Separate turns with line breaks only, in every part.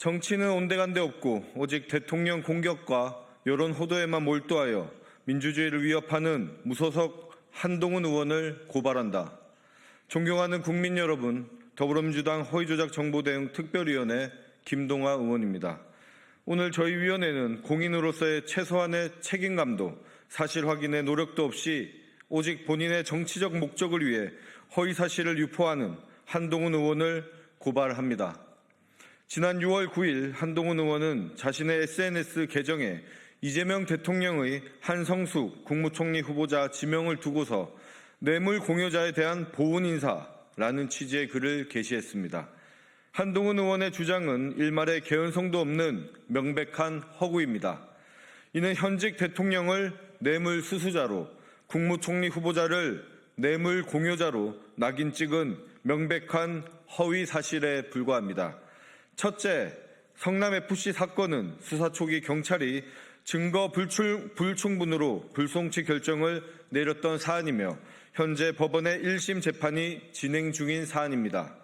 정치는 온데간데 없고 오직 대통령 공격과 여론 호도에만 몰두하여 민주주의를 위협하는 무소속 한동훈 의원을 고발한다. 존경하는 국민 여러분, 더불어민주당 허위조작 정보대응 특별위원회 김동아 의원입니다. 오늘 저희 위원회는 공인으로서의 최소한의 책임감도 사실 확인의 노력도 없이 오직 본인의 정치적 목적을 위해 허위사실을 유포하는 한동훈 의원을 고발합니다. 지난 6월 9일 한동훈 의원은 자신의 SNS 계정에 이재명 대통령의 한성숙 국무총리 후보자 지명을 두고서 뇌물 공여자에 대한 보훈 인사라는 취지의 글을 게시했습니다. 한동훈 의원의 주장은 일말의 개연성도 없는 명백한 허구입니다. 이는 현직 대통령을 뇌물 수수자로, 국무총리 후보자를 뇌물 공여자로 낙인 찍은 명백한 허위 사실에 불과합니다. 첫째, 성남FC 사건은 수사 초기 경찰이 증거 불충분으로 불송치 결정을 내렸던 사안이며 현재 법원의 1심 재판이 진행 중인 사안입니다.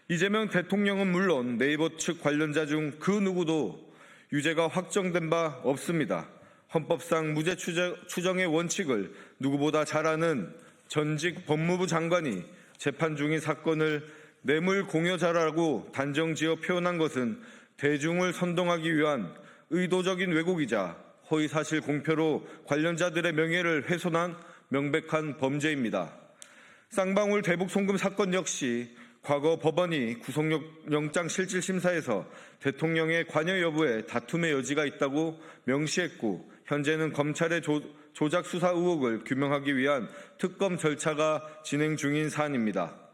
이재명 대통령은 물론 네이버 측 관련자 중 그 누구도 유죄가 확정된 바 없습니다. 헌법상 무죄 추정의 원칙을 누구보다 잘 아는 전직 법무부 장관이 재판 중인 사건을 뇌물 공여자라고 단정지어 표현한 것은 대중을 선동하기 위한 의도적인 왜곡이자 허위사실 공표로 관련자들의 명예를 훼손한 명백한 범죄입니다. 쌍방울 대북 송금 사건 역시 과거 법원이 구속영장 실질심사에서 대통령의 관여 여부에 다툼의 여지가 있다고 명시했고 현재는 검찰의 조작 수사 의혹을 규명하기 위한 특검 절차가 진행 중인 사안입니다.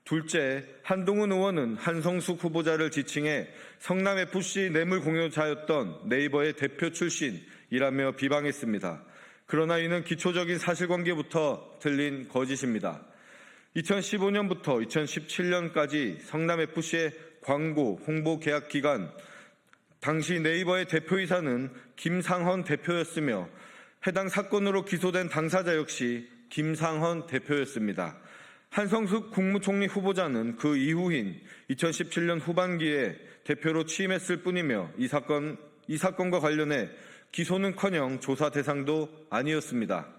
둘째, 한동훈 의원은 한성숙 후보자를 지칭해 성남FC 뇌물 공여자였던 네이버의 대표 출신이라며 비방했습니다. 그러나 이는 기초적인 사실관계부터 틀린 거짓입니다. 2015년부터 2017년까지 성남FC의 광고, 홍보 계약 기간, 당시 네이버의 대표이사는 김상헌 대표였으며 해당 사건으로 기소된 당사자 역시 김상헌 대표였습니다. 한성숙 국무총리 후보자는 그 이후인 2017년 후반기에 대표로 취임했을 뿐이며 이 사건과 관련해 기소는커녕 조사 대상도 아니었습니다.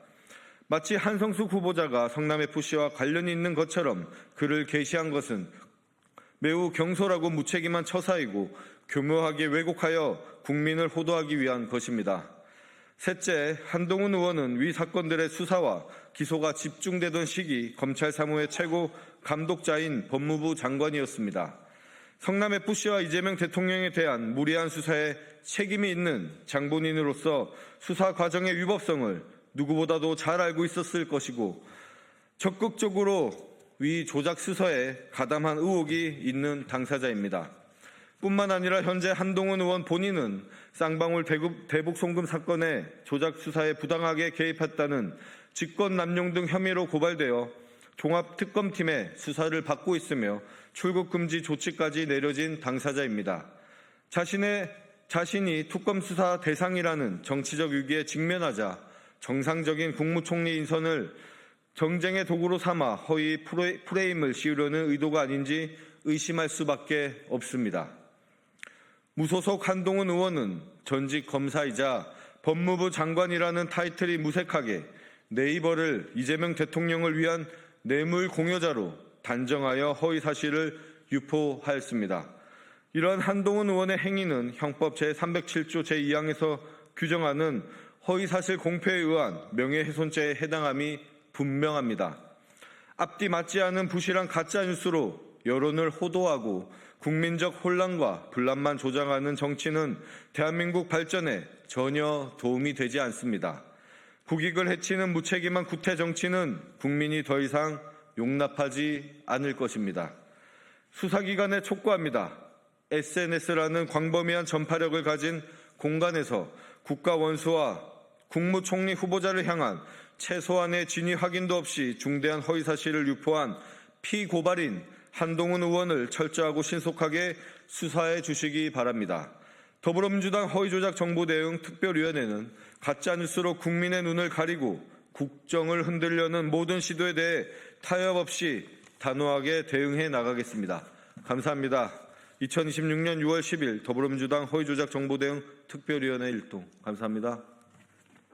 마치 한성숙 후보자가 성남FC와 관련이 있는 것처럼 글을 게시한 것은 매우 경솔하고 무책임한 처사이고 교묘하게 왜곡하여 국민을 호도하기 위한 것입니다. 셋째, 한동훈 의원은 위 사건들의 수사와 기소가 집중되던 시기 검찰 사무의 최고 감독자인 법무부 장관이었습니다. 성남FC와 이재명 대통령에 대한 무리한 수사에 책임이 있는 장본인으로서 수사 과정의 위법성을 누구보다도 잘 알고 있었을 것이고 적극적으로 위 조작 수사에 가담한 의혹이 있는 당사자입니다. 뿐만 아니라 현재 한동훈 의원 본인은 쌍방울 대북 송금 사건의 조작 수사에 부당하게 개입했다는 직권남용 등 혐의로 고발되어 종합특검팀의 수사를 받고 있으며 출국 금지 조치까지 내려진 당사자입니다. 자신이 특검 수사 대상이라는 정치적 위기에 직면하자 정상적인 국무총리 인선을 정쟁의 도구로 삼아 허위 프레임을 씌우려는 의도가 아닌지 의심할 수밖에 없습니다. 무소속 한동훈 의원은 전직 검사이자 법무부 장관이라는 타이틀이 무색하게 네이버를 이재명 대통령을 위한 뇌물 공여자로 단정하여 허위 사실을 유포하였습니다. 이러한 한동훈 의원의 행위는 형법 제307조 제2항에서 규정하는 허위사실 공표에 의한 명예훼손죄에 해당함이 분명합니다. 앞뒤 맞지 않은 부실한 가짜뉴스로 여론을 호도하고 국민적 혼란과 분란만 조장하는 정치는 대한민국 발전에 전혀 도움이 되지 않습니다. 국익을 해치는 무책임한 구태 정치는 국민이 더 이상 용납하지 않을 것입니다. 수사기관에 촉구합니다. SNS라는 광범위한 전파력을 가진 공간에서 국가원수와 국무총리 후보자를 향한 최소한의 진위 확인도 없이 중대한 허위사실을 유포한 피고발인 한동훈 의원을 철저하고 신속하게 수사해 주시기 바랍니다. 더불어민주당 허위조작 정보대응 특별위원회는 가짜뉴스로 국민의 눈을 가리고 국정을 흔들려는 모든 시도에 대해 타협 없이 단호하게 대응해 나가겠습니다. 감사합니다. 2026년 6월 10일 더불어민주당 허위조작 정보대응 특별위원회 일동. 감사합니다.